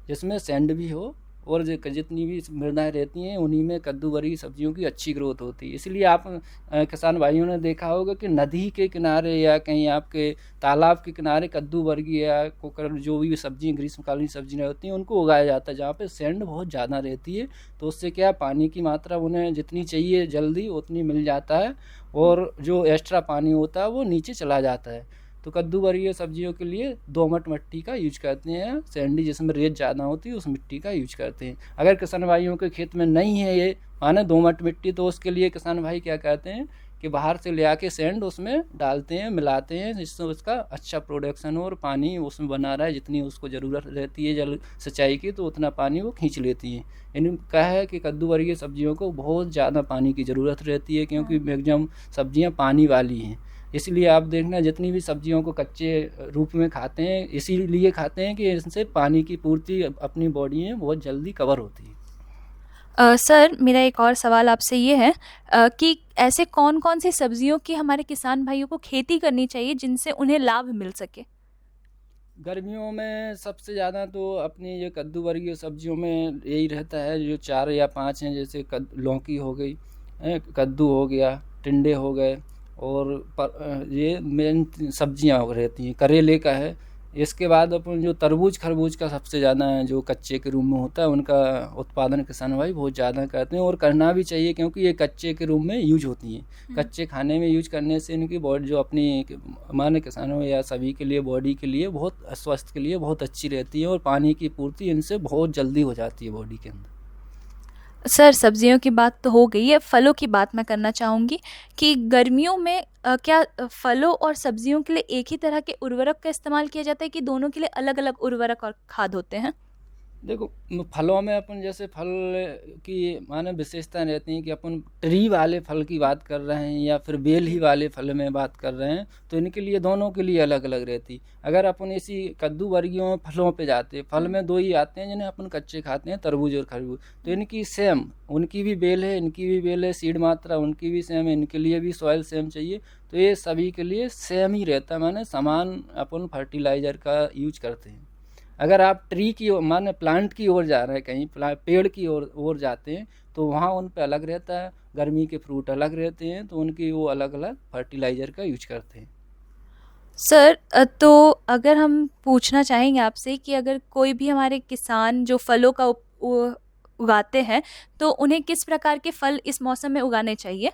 जिसमें सैंड भी हो, और जितनी भी मृदाएँ रहती हैं उन्हीं में कद्दू वर्गीय सब्जियों की अच्छी ग्रोथ होती है। इसलिए आप किसान भाइयों ने देखा होगा कि नदी के किनारे या कहीं आपके तालाब के किनारे कद्दू वर्गीय या कोकर जो भी सब्जियाँ ग्रीष्मकालीन सब्जियाँ होती हैं उनको उगाया जाता है, जहाँ पे सैंड बहुत ज़्यादा रहती है। तो उससे क्या पानी की मात्रा उन्हें जितनी चाहिए जल्दी उतनी मिल जाता है, और जो एक्स्ट्रा पानी होता है वो नीचे चला जाता है। तो कद्दू वर्गीय सब्जियों के लिए दोमट मिट्टी का यूज करते हैं, सैंडी जिसमें रेत ज़्यादा होती है उस मिट्टी का यूज करते हैं। अगर किसान भाइयों के खेत में नहीं है ये माने दोमट मिट्टी, तो उसके लिए किसान भाई क्या कहते हैं कि बाहर से ले आके सैंड उसमें डालते हैं, मिलाते हैं, जिससे उसका अच्छा प्रोडक्शन हो और पानी उसमें बना रहा है। जितनी उसको ज़रूरत रहती है जल सिंचाई की तो उतना पानी वो खींच लेती है। यानी कहा है कि कद्दू वर्गीय सब्जियों को बहुत ज़्यादा पानी की ज़रूरत रहती है, क्योंकि मैक्सिमम सब्जियाँ पानी वाली हैं। इसलिए आप देखना जितनी भी सब्जियों को कच्चे रूप में खाते हैं इसीलिए खाते हैं कि इनसे पानी की पूर्ति अपनी बॉडी में बहुत जल्दी कवर होती है। सर, मेरा एक और सवाल आपसे ये है कि ऐसे कौन कौन सी सब्जियों की हमारे किसान भाइयों को खेती करनी चाहिए जिनसे उन्हें लाभ मिल सके? गर्मियों में सबसे ज़्यादा तो अपनी ये कद्दू वर्गीय सब्जियों में यही रहता है, जो 4 या 5 हैं, जैसे लौकी हो गई, कद्दू हो गया, टिंडे हो गए, और ये मेन सब्जियां रहती हैं। करेले का है। इसके बाद अपन जो तरबूज खरबूज का सबसे ज़्यादा जो कच्चे के रूप में होता है, उनका उत्पादन किसान भाई बहुत ज़्यादा करते हैं, और करना भी चाहिए, क्योंकि ये कच्चे के रूप में यूज होती हैं। कच्चे खाने में यूज करने से इनकी बॉडी जो अपनी माने किसानों या सभी के लिए बॉडी के लिए बहुत स्वास्थ्य के लिए बहुत अच्छी रहती है, और पानी की पूर्ति इनसे बहुत जल्दी हो जाती है बॉडी के अंदर। सर, सब्जियों की बात तो हो गई है, फलों की बात मैं करना चाहूँगी कि गर्मियों में क्या फलों और सब्जियों के लिए एक ही तरह के उर्वरक का इस्तेमाल किया जाता है कि दोनों के लिए अलग-अलग उर्वरक और खाद होते हैं? देखो, फलों में अपन जैसे फल की माने विशेषता रहती है कि अपन ट्री वाले फल की बात कर रहे हैं या फिर बेल ही वाले फल में बात कर रहे हैं, तो इनके लिए दोनों के लिए अलग अलग रहती। अगर अपन इसी कद्दू वर्गीयों में फलों पे जाते हैं, फल में 2 ही आते हैं जिन्हें अपन कच्चे खाते हैं, तरबूज और खरबूज। तो इनकी सेम, उनकी भी बेल है, इनकी भी बेल है, सीड मात्रा उनकी भी सेम है, इनके लिए भी सॉइल सेम चाहिए। तो ये सभी के लिए सेम ही रहता है, माने समान अपन फर्टिलाइज़र का यूज करते हैं। अगर आप ट्री की ओर माने प्लांट की ओर जा रहे हैं, कहीं पेड़ की ओर जाते हैं, तो वहाँ उन पे अलग रहता है। गर्मी के फ्रूट अलग रहते हैं, तो उनकी वो अलग अलग फर्टिलाइज़र का यूज करते हैं। सर, तो अगर हम पूछना चाहेंगे आपसे कि अगर कोई भी हमारे किसान जो फलों का उगाते हैं, तो उन्हें किस प्रकार के फल इस मौसम में उगाने चाहिए?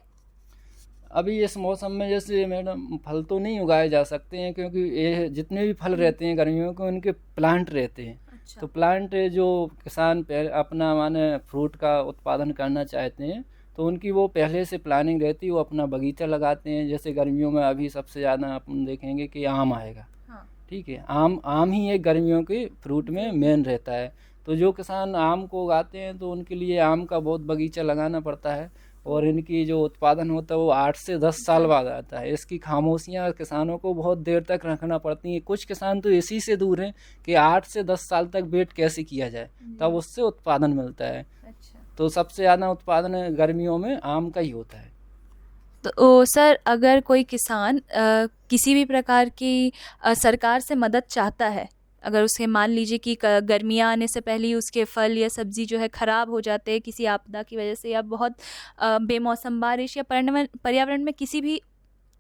अभी इस मौसम में जैसे मैडम फल तो नहीं उगाए जा सकते हैं, क्योंकि ये जितने भी फल रहते हैं गर्मियों के, उनके प्लांट रहते हैं। अच्छा। तो प्लांट जो किसान अपना माने फ्रूट का उत्पादन करना चाहते हैं, तो उनकी वो पहले से प्लानिंग रहती है, वो अपना बगीचा लगाते हैं। जैसे गर्मियों में अभी सबसे ज़्यादा अपन देखेंगे कि आम आएगा। हाँ। ठीक है, आम ही एक गर्मियों के फ्रूट में मेन रहता है। तो जो किसान आम को उगाते हैं, तो उनके लिए आम का बहुत बगीचा लगाना पड़ता है, और इनकी जो उत्पादन होता है वो 8 से 10 साल बाद आता है। इसकी खामोशियाँ किसानों को बहुत देर तक रखना पड़ती हैं। कुछ किसान तो इसी से दूर हैं कि 8 से 10 साल तक वेट कैसे किया जाए, तब उससे उत्पादन मिलता है। अच्छा। तो सबसे ज़्यादा उत्पादन गर्मियों में आम का ही होता है। तो सर, अगर कोई किसान किसी भी प्रकार की सरकार से मदद चाहता है, अगर उसे मान लीजिए कि गर्मियाँ आने से पहले ही उसके फल या सब्जी जो है ख़राब हो जाते हैं किसी आपदा की वजह से, या बहुत बेमौसम बारिश या पर्यावरण में किसी भी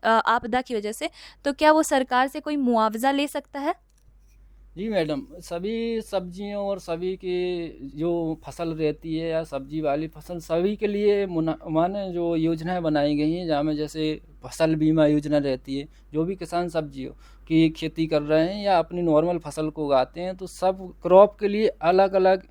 आपदा की वजह से, तो क्या वो सरकार से कोई मुआवजा ले सकता है? जी मैडम, सभी सब्जियों और सभी की जो फसल रहती है या सब्जी वाली फसल, सभी के लिए माने जो योजनाएं बनाई गई हैं, जहाँ में जैसे फसल बीमा योजना रहती है। जो भी किसान सब्जियों की खेती कर रहे हैं या अपनी नॉर्मल फसल को उगाते हैं, तो सब क्रॉप के लिए अलग अलग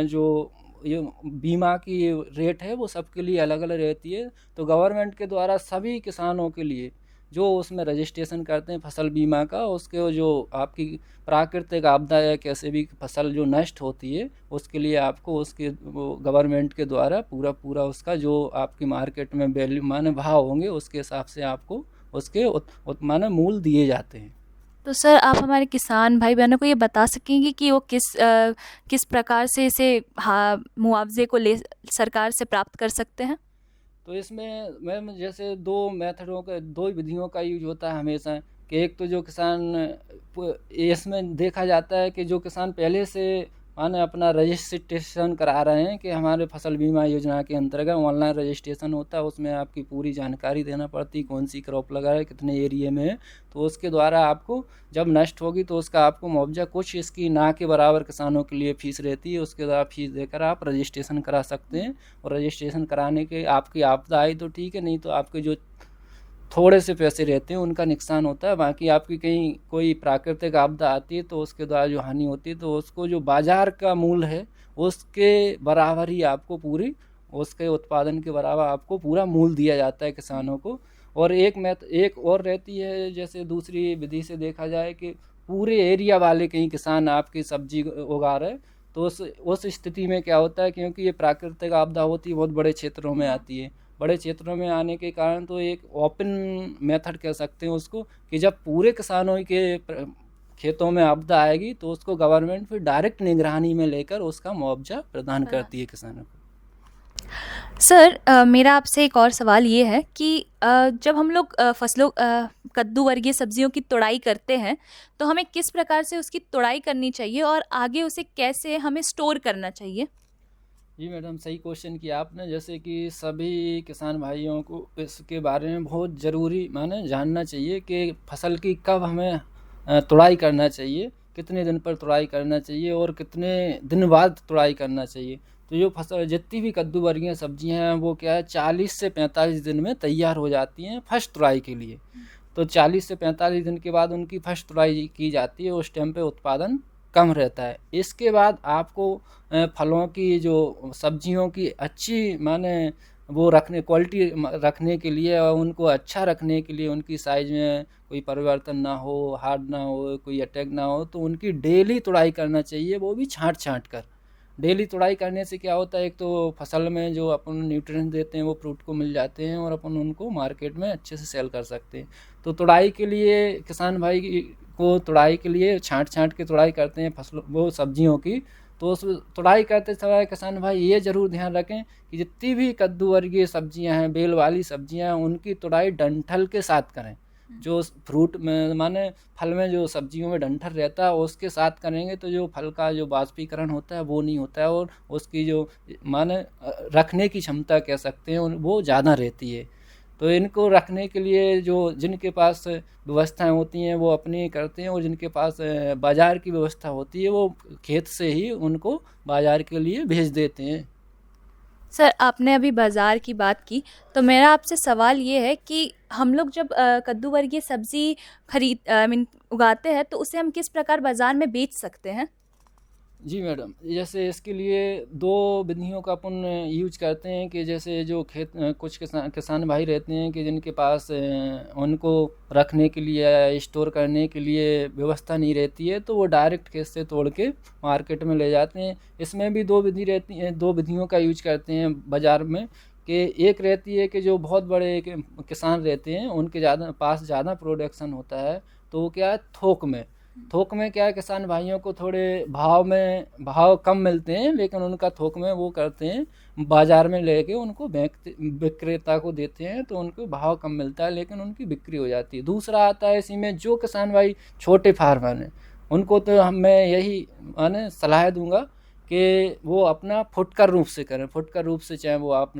जो ये बीमा की रेट है वो सबके लिए अलग अलग रहती है। तो गवर्नमेंट के द्वारा सभी किसानों के लिए जो उसमें रजिस्ट्रेशन करते हैं फसल बीमा का, उसके जो आपकी प्राकृतिक आपदा या कैसे भी फसल जो नष्ट होती है, उसके लिए आपको उसके वो गवर्नमेंट के द्वारा पूरा उसका जो आपकी मार्केट में वैल्यू माने भाव होंगे, उसके हिसाब से आपको उसके माने मूल दिए जाते हैं। तो सर, आप हमारे किसान भाई बहनों को ये बता सकेंगे कि वो किस प्रकार से इसे मुआवजे को सरकार से प्राप्त कर सकते हैं? तो इसमें मैम जैसे 2 विधियों का यूज होता है हमेशा, कि एक तो जो किसान इसमें देखा जाता है कि जो किसान पहले से माने अपना रजिस्ट्रेशन करा रहे हैं कि हमारे फसल बीमा योजना के अंतर्गत ऑनलाइन रजिस्ट्रेशन होता है, उसमें आपकी पूरी जानकारी देना पड़ती, कौन सी क्रॉप लगा है, कितने एरिया में है। तो उसके द्वारा आपको जब नष्ट होगी तो उसका आपको मुआवजा कुछ इसकी ना के बराबर किसानों के लिए फीस रहती है, उसके द्वारा फीस देकर आप रजिस्ट्रेशन करा सकते हैं। और रजिस्ट्रेशन कराने के आपकी आपदा आई तो ठीक है, नहीं तो आपके जो थोड़े से पैसे रहते हैं उनका नुकसान होता है। बाकी आपकी कहीं कोई प्राकृतिक आपदा आती है तो उसके द्वारा जो हानि होती है, तो उसको जो बाज़ार का मूल्य है उसके बराबर ही आपको पूरी उसके उत्पादन के बराबर आपको पूरा मूल्य दिया जाता है किसानों को। और एक और रहती है, जैसे दूसरी विधि से देखा जाए कि पूरे एरिया वाले कहीं किसान आपकी सब्जी उगा रहे, तो उस स्थिति में क्या होता है, क्योंकि ये प्राकृतिक आपदा होती है बहुत बड़े क्षेत्रों में आती है, बड़े क्षेत्रों में आने के कारण तो एक ओपन मेथड कह सकते हैं उसको, कि जब पूरे किसानों के खेतों में आपदा आएगी तो उसको गवर्नमेंट फिर डायरेक्ट निगरानी में लेकर उसका मुआवजा प्रदान करती है किसानों को। सर मेरा आपसे एक और सवाल ये है कि जब हम लोग फसलों कद्दू वर्गीय सब्जियों की तुड़ाई करते हैं तो हमें किस प्रकार से उसकी तुड़ाई करनी चाहिए और आगे उसे कैसे हमें स्टोर करना चाहिए? जी मैडम, सही क्वेश्चन किया आपने। जैसे कि सभी किसान भाइयों को इसके बारे में बहुत ज़रूरी माने जानना चाहिए कि फसल की कब हमें तुड़ाई करना चाहिए, कितने दिन पर तुड़ाई करना चाहिए और कितने दिन बाद तुड़ाई करना चाहिए। तो जो फसल जितनी भी कद्दू वर्गीय सब्जियां हैं वो क्या है 40 से 45 दिन में तैयार हो जाती हैं फर्स्ट तुड़ाई के लिए। तो 40 से 45 दिन के बाद उनकी फर्स्ट तुड़ाई की जाती है। उस टाइम पे उत्पादन कम रहता है। इसके बाद आपको फलों की जो सब्जियों की अच्छी माने वो रखने क्वालिटी रखने के लिए और उनको अच्छा रखने के लिए उनकी साइज़ में कोई परिवर्तन ना हो, हार्ड ना हो, कोई अटैक ना हो, तो उनकी डेली तुड़ाई करना चाहिए, वो भी छाँट कर। डेली तुड़ाई करने से क्या होता है, एक तो फसल में जो अपन न्यूट्रिएंट्स देते हैं वो फ्रूट को मिल जाते हैं और अपन उनको मार्केट में अच्छे से सेल कर सकते हैं। तो तुड़ाई के लिए किसान भाई को तुड़ाई के लिए छाँट के तुड़ाई करते हैं फसलों वो सब्जियों की। तो उस तुड़ाई करते समय किसान भाई ये ज़रूर ध्यान रखें कि जितनी भी कद्दू वर्गीय सब्जियां हैं, बेल वाली सब्जियां हैं, उनकी तुड़ाई डंठल के साथ करें। जो फ्रूट में माने फल में जो सब्जियों में डंठल रहता है उसके साथ करेंगे तो जो फल का जो बाष्पीकरण होता है वो नहीं होता है और उसकी जो माने रखने की क्षमता कह सकते हैं वो ज़्यादा रहती है। तो इनको रखने के लिए जो जिनके पास व्यवस्थाएं होती हैं वो अपनी करते हैं और जिनके पास बाज़ार की व्यवस्था होती है वो खेत से ही उनको बाज़ार के लिए भेज देते हैं। सर आपने अभी बाज़ार की बात की तो मेरा आपसे सवाल ये है कि हम लोग जब कद्दू वर्गीय सब्ज़ी उगाते हैं तो उसे हम किस प्रकार बाज़ार में बेच सकते हैं? जी मैडम, जैसे इसके लिए दो विधियों का अपन यूज करते हैं कि जैसे जो खेत कुछ किसान भाई रहते हैं कि जिनके पास उनको रखने के लिए या स्टोर करने के लिए व्यवस्था नहीं रहती है तो वो डायरेक्ट खेत से तोड़ के मार्केट में ले जाते हैं। इसमें भी दो विधि रहती हैं, दो विधियों का यूज करते हैं बाज़ार में कि एक रहती है कि जो बहुत बड़े किसान रहते हैं उनके पास ज़्यादा प्रोडक्शन होता है तो वो क्या है थोक में क्या है किसान भाइयों को थोड़े भाव कम मिलते हैं लेकिन उनका थोक में वो करते हैं बाज़ार में लेके उनको विक्रेता को देते हैं तो उनको भाव कम मिलता है लेकिन उनकी बिक्री हो जाती है। दूसरा आता है इसी में जो किसान भाई छोटे फार्मर हैं उनको तो मैं यही माने सलाह दूंगा कि वो अपना फुटकर रूप से करें। फुटकर रूप से चाहे वो आप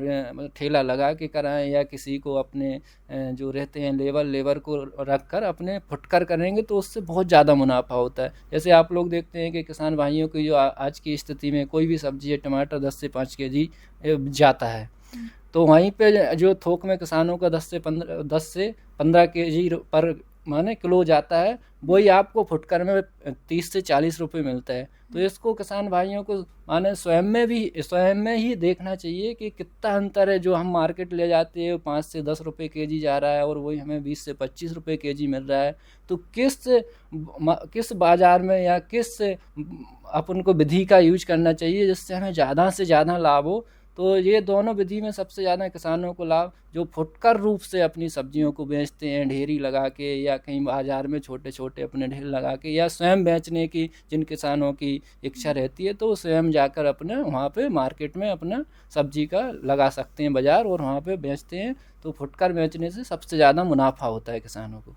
ठेला लगा के कराएं या किसी को अपने जो रहते हैं लेबर को रख कर अपने फुटकर करेंगे तो उससे बहुत ज़्यादा मुनाफा होता है। जैसे आप लोग देखते हैं कि किसान भाइयों की जो आज की स्थिति में कोई भी सब्जी या टमाटर 10 से 5 केजी जाता है तो वहीं पे जो थोक में किसानों का 10 से 15 केजी पर माने किलो जाता है वही आपको फुटकर में 30 से 40 रुपए मिलता है। तो इसको किसान भाइयों को माने स्वयं में ही देखना चाहिए कि कितना अंतर है। जो हम मार्केट ले जाते हैं 5 से 10 रुपए केजी जा रहा है और वही हमें 20 से 25 रुपए केजी मिल रहा है। तो किस बाज़ार में या किस अपन को विधि का यूज करना चाहिए जिससे हमें ज़्यादा से ज़्यादा लाभ हो। तो ये दोनों विधि में सबसे ज़्यादा किसानों को लाभ जो फुटकर रूप से अपनी सब्जियों को बेचते हैं ढेरी लगा के या कहीं बाज़ार में छोटे छोटे अपने ढेर लगा के या स्वयं बेचने की जिन किसानों की इच्छा रहती है तो वो स्वयं जाकर अपने वहाँ पे मार्केट में अपना सब्जी का लगा सकते हैं बाज़ार और वहाँ पे बेचते हैं। तो फुटकर बेचने से सबसे ज़्यादा मुनाफा होता है किसानों को।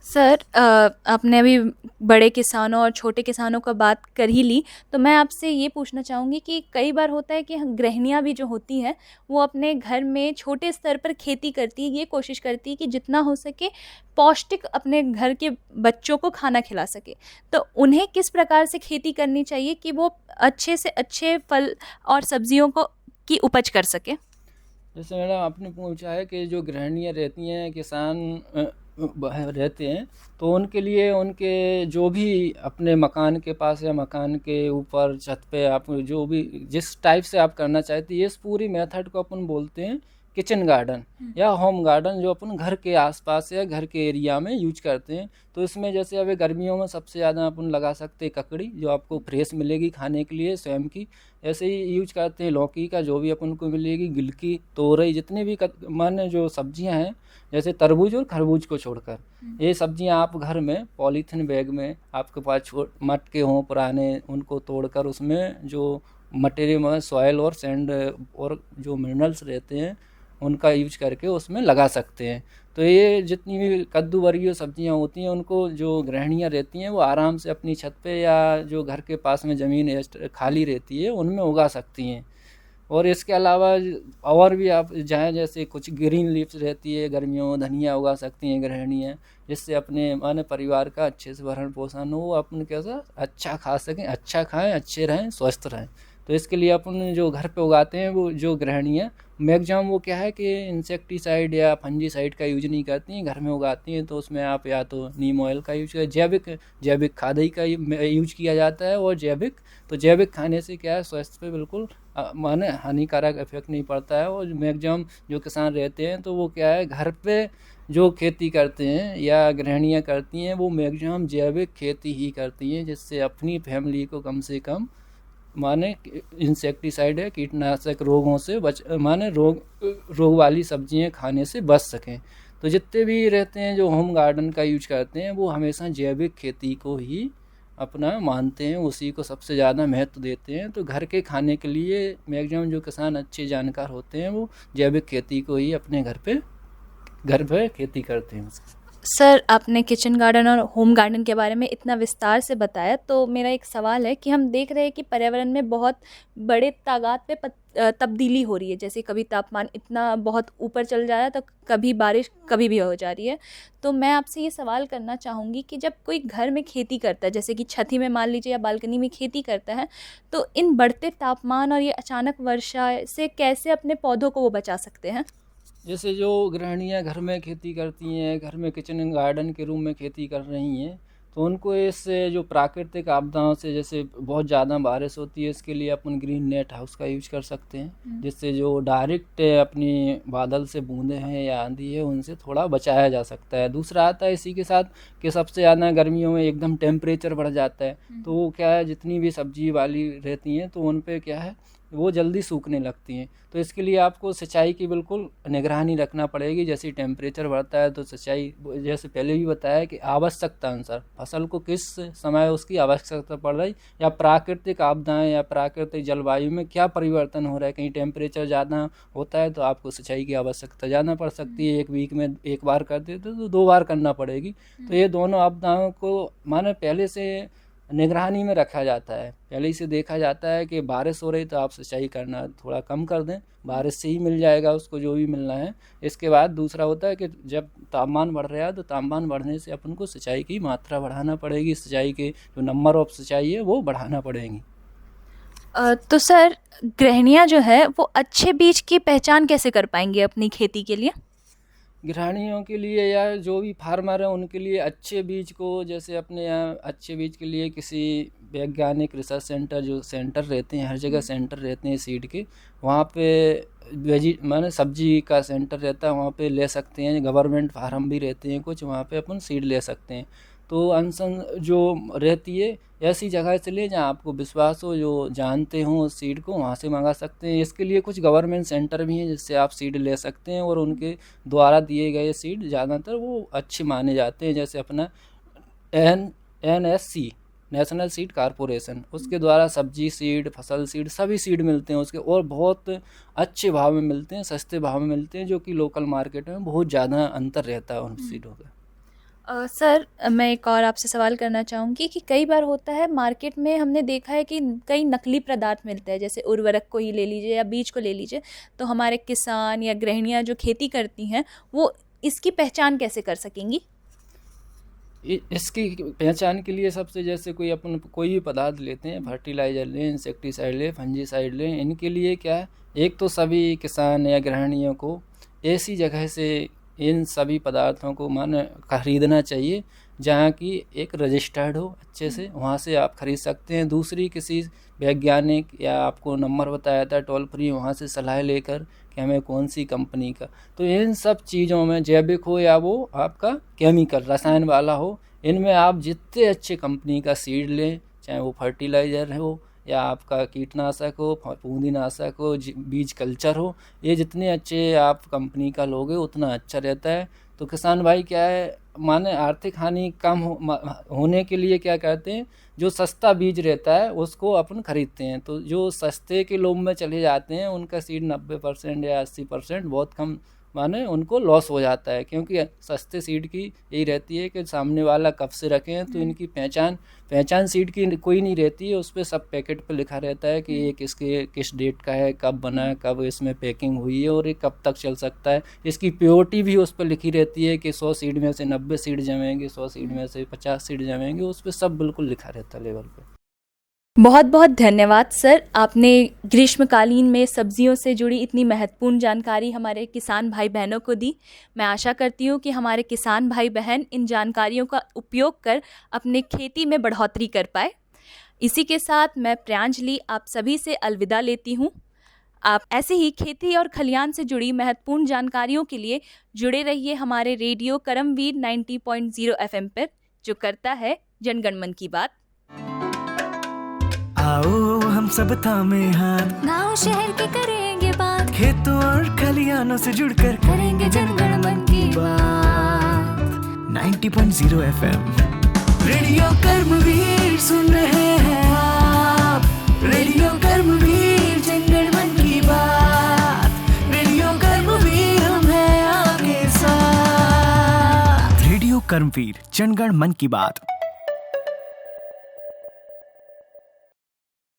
सर आपने अभी बड़े किसानों और छोटे किसानों का बात कर ही ली तो मैं आपसे ये पूछना चाहूँगी कि कई बार होता है कि गृहिणियाँ भी जो होती हैं वो अपने घर में छोटे स्तर पर खेती करती है, ये कोशिश करती है कि जितना हो सके पौष्टिक अपने घर के बच्चों को खाना खिला सके। तो उन्हें किस प्रकार से खेती करनी चाहिए कि वो अच्छे से अच्छे फल और सब्जियों की उपज कर सके? जैसे मैडम आपने पूछा है कि जो गृहिणियाँ रहती हैं किसान रहते हैं तो उनके लिए उनके जो भी अपने मकान के पास या मकान के ऊपर छत पे आप जो भी जिस टाइप से आप करना चाहते हैं इस पूरी मेथड को अपन बोलते हैं किचन गार्डन या होम गार्डन जो अपन घर के आसपास या घर के एरिया में यूज करते हैं। तो इसमें जैसे अभी गर्मियों में सबसे ज़्यादा अपन लगा सकते हैं ककड़ी जो आपको फ्रेश मिलेगी खाने के लिए स्वयं की। ऐसे ही यूज करते हैं लौकी का जो भी अपन को मिलेगी, गिलकी, तोरई, जितने भी माने जो सब्जियां हैं जैसे तरबूज और खरबूज को छोड़कर ये सब्जियां आप घर में पॉलीथीन बैग में आपके पास मटके हों पुराने उनको तोड़कर उसमें जो मटेरियल में सॉयल और सैंड और जो मिनरल्स रहते हैं उनका यूज करके उसमें लगा सकते हैं। तो ये जितनी भी कद्दू वर्गीय सब्जियां होती हैं उनको जो गृहिणियां रहती हैं वो आराम से अपनी छत पे या जो घर के पास में ज़मीन खाली रहती है उनमें उगा सकती हैं। और इसके अलावा और भी आप जाएँ, जैसे कुछ ग्रीन लीव्स रहती है गर्मियों में, धनिया उगा सकती हैं गृहिणियाँ, जिससे अपने माने परिवार का अच्छे से भरण पोषण हो, अपन कैसा अच्छा खा सकें, अच्छा खाएं, अच्छे रहें, स्वस्थ रहें। तो इसके लिए अपन जो घर पे उगाते हैं वो जो गृहिणियाँ मैक्सिमम वो क्या है कि इंसेक्टिसाइड या फंजीसाइड का यूज नहीं करती हैं, घर में उगाती हैं। तो उसमें आप या तो नीम ऑयल का यूज करें, जैविक खाद ही का यूज किया जाता है। और जैविक खाने से क्या है स्वास्थ्य पे बिल्कुल माने हानिकारक इफेक्ट नहीं पड़ता है। और मैक्सिमम जो किसान रहते हैं तो वो क्या है घर पे जो खेती करते हैं या गृहिणियाँ करती हैं वो मैक्सिमम जैविक खेती ही करती हैं, जिससे अपनी फैमिली को कम से कम माने इंसेक्टिसाइड है कीटनाशक रोगों से रोग वाली सब्जियां खाने से बच सकें। तो जितने भी रहते हैं जो होम गार्डन का यूज करते हैं वो हमेशा जैविक खेती को ही अपना मानते हैं, उसी को सबसे ज़्यादा महत्व देते हैं। तो घर के खाने के लिए मैक्सिमम जो किसान अच्छे जानकार होते हैं वो जैविक खेती को ही अपने घर पे खेती करते हैं। सर, आपने किचन गार्डन और होम गार्डन के बारे में इतना विस्तार से बताया, तो मेरा एक सवाल है कि हम देख रहे हैं कि पर्यावरण में बहुत बड़े तादाद पे तब्दीली हो रही है। जैसे कभी तापमान इतना बहुत ऊपर चल जा रहा है तो कभी बारिश कभी भी हो जा रही है। तो मैं आपसे ये सवाल करना चाहूँगी कि जब कोई घर में खेती करता है, जैसे कि छत में मान लीजिए या बालकनी में खेती करता है, तो इन बढ़ते तापमान और ये अचानक वर्षा से कैसे अपने पौधों को वो बचा सकते हैं? जैसे जो गृहिणियाँ घर में खेती करती हैं, घर में किचन गार्डन के रूम में खेती कर रही हैं, तो उनको इससे जो प्राकृतिक आपदाओं से जैसे बहुत ज़्यादा बारिश होती है, इसके लिए अपन ग्रीन नेट हाउस का यूज कर सकते हैं, जिससे जो डायरेक्ट अपनी बादल से बूंदे हैं या आंधी है उनसे थोड़ा बचाया जा सकता है। दूसरा आता है इसी के साथ कि सबसे ज़्यादा गर्मियों में एकदम टेम्परेचर बढ़ जाता है, तो वो क्या है जितनी भी सब्जी वाली रहती हैं तो उन पे क्या है वो जल्दी सूखने लगती हैं। तो इसके लिए आपको सिंचाई की बिल्कुल निगरानी रखना पड़ेगी। जैसे टेम्परेचर बढ़ता है तो सिंचाई, जैसे पहले भी बताया कि आवश्यकता अनुसार फसल को किस समय उसकी आवश्यकता पड़ रही, या प्राकृतिक आपदाएं या प्राकृतिक जलवायु में क्या परिवर्तन हो रहा है, कहीं टेम्परेचर ज़्यादा होता है तो आपको सिंचाई की आवश्यकता ज़्यादा पड़ सकती है। एक वीक में एक बार करते तो 2 बार करना पड़ेगी। तो ये दोनों आपदाओं को माने पहले से निगरानी में रखा जाता है, पहले ही से देखा जाता है कि बारिश हो रही तो आप सिंचाई करना थोड़ा कम कर दें, बारिश से ही मिल जाएगा उसको जो भी मिलना है। इसके बाद दूसरा होता है कि जब तापमान बढ़ रहा है तो तापमान बढ़ने से अपन को सिंचाई की मात्रा बढ़ाना पड़ेगी, सिंचाई के जो नंबर ऑफ सिंचाई है वो बढ़ाना पड़ेगी। तो सर, गृहिणियाँ जो है वो अच्छे बीज की पहचान कैसे कर पाएंगी अपनी खेती के लिए? गृहिणियों के लिए या जो भी फार्मर हैं उनके लिए अच्छे बीज को, जैसे अपने यहाँ अच्छे बीज के लिए किसी वैज्ञानिक रिसर्च सेंटर, जो सेंटर रहते हैं हर जगह सेंटर रहते हैं सीड के, वहाँ पे माने सब्जी का सेंटर रहता है, वहाँ पे ले सकते हैं। गवर्नमेंट फार्म भी रहते हैं कुछ, वहाँ पे अपन सीड ले सकते हैं। तो अनसन जो रहती है ऐसी जगह से ले जहाँ आपको विश्वास हो, जो जानते हों उस सीड को, वहाँ से मंगा सकते हैं। इसके लिए कुछ गवर्नमेंट सेंटर भी हैं जिससे आप सीड ले सकते हैं, और उनके द्वारा दिए गए सीड ज़्यादातर वो अच्छे माने जाते हैं। जैसे अपना NSC नेशनल सीड कारपोरेशन, उसके द्वारा सब्जी सीड, फसल सीड, सभी सीड मिलते हैं उसके, और बहुत अच्छे भाव में मिलते हैं, सस्ते भाव में मिलते हैं, जो कि लोकल मार्केट में बहुत ज़्यादा अंतर रहता है उन सीडों का। सर, मैं एक और आपसे सवाल करना चाहूँगी कि कई बार होता है मार्केट में हमने देखा है कि कई नकली पदार्थ मिलते हैं, जैसे उर्वरक को ही ले लीजिए या बीज को ले लीजिए। तो हमारे किसान या गृहिणियाँ जो खेती करती हैं वो इसकी पहचान कैसे कर सकेंगी? इसकी पहचान के लिए सबसे, जैसे कोई भी पदार्थ लेते हैं, फर्टिलाइज़र लें, इंसेक्टिसाइड लें, फंजीसाइड लें, इनके लिए क्या है, एक तो सभी किसान या गृहिणियों को ऐसी जगह से इन सभी पदार्थों को खरीदना चाहिए जहाँ की एक रजिस्टर्ड हो अच्छे से, वहाँ से आप खरीद सकते हैं। दूसरी, किसी वैज्ञानिक या आपको नंबर बताया था टोल फ्री, वहाँ से सलाह लेकर कि हमें कौन सी कंपनी का। तो इन सब चीज़ों में, जैविक हो या वो आपका केमिकल रसायन वाला हो, इनमें आप जितने अच्छे कंपनी का सीड लें, चाहे वो फर्टिलाइज़र हो या आपका कीटनाशक हो, फफूंदीनाशक हो, बीज कल्चर हो, ये जितने अच्छे आप कंपनी का लोगे उतना अच्छा रहता है। तो किसान भाई क्या है, माने आर्थिक हानि कम होने के लिए क्या करते हैं, जो सस्ता बीज रहता है उसको अपन खरीदते हैं। तो जो सस्ते के लोभ में चले जाते हैं उनका सीड 90% या 80% बहुत कम माने उनको लॉस हो जाता है, क्योंकि सस्ते सीड की यही रहती है कि सामने वाला कब से रखे हैं, तो इनकी पहचान सीड की कोई नहीं रहती है। उस पर सब पैकेट पे लिखा रहता है कि ये किस डेट का है, कब बना है, कब इसमें पैकिंग हुई है और ये कब तक चल सकता है। इसकी प्योरिटी भी उस पर लिखी रहती है कि 100 सीड में से 90 सीड जमेंगे, 100 सीड में से 50 सीड जमेंगे, उस पर सब बिल्कुल लिखा रहता है लेवल पे। बहुत बहुत धन्यवाद सर, आपने ग्रीष्मकालीन में सब्जियों से जुड़ी इतनी महत्वपूर्ण जानकारी हमारे किसान भाई बहनों को दी। मैं आशा करती हूँ कि हमारे किसान भाई बहन इन जानकारियों का उपयोग कर अपने खेती में बढ़ोतरी कर पाए। इसी के साथ मैं प्रियांजलि आप सभी से अलविदा लेती हूँ। आप ऐसे ही खेती और खलियान से जुड़ी महत्वपूर्ण जानकारियों के लिए जुड़े रहिए हमारे रेडियो करमवीर 90.0 FM पर, जो करता है जनगण मन की बात। आओ हम सब थामे हाथ, गाँव शहर के करेंगे बात, खेतों और खलियानों से जुड़कर करेंगे जनगण मन की बात। 90.0 FM रेडियो कर्मवीर सुन रहे हैं आप, रेडियो कर्मवीर जनगण मन की बात, रेडियो कर्मवीर हम हैं आपके साथ। रेडियो कर्मवीर जनगण मन की बात।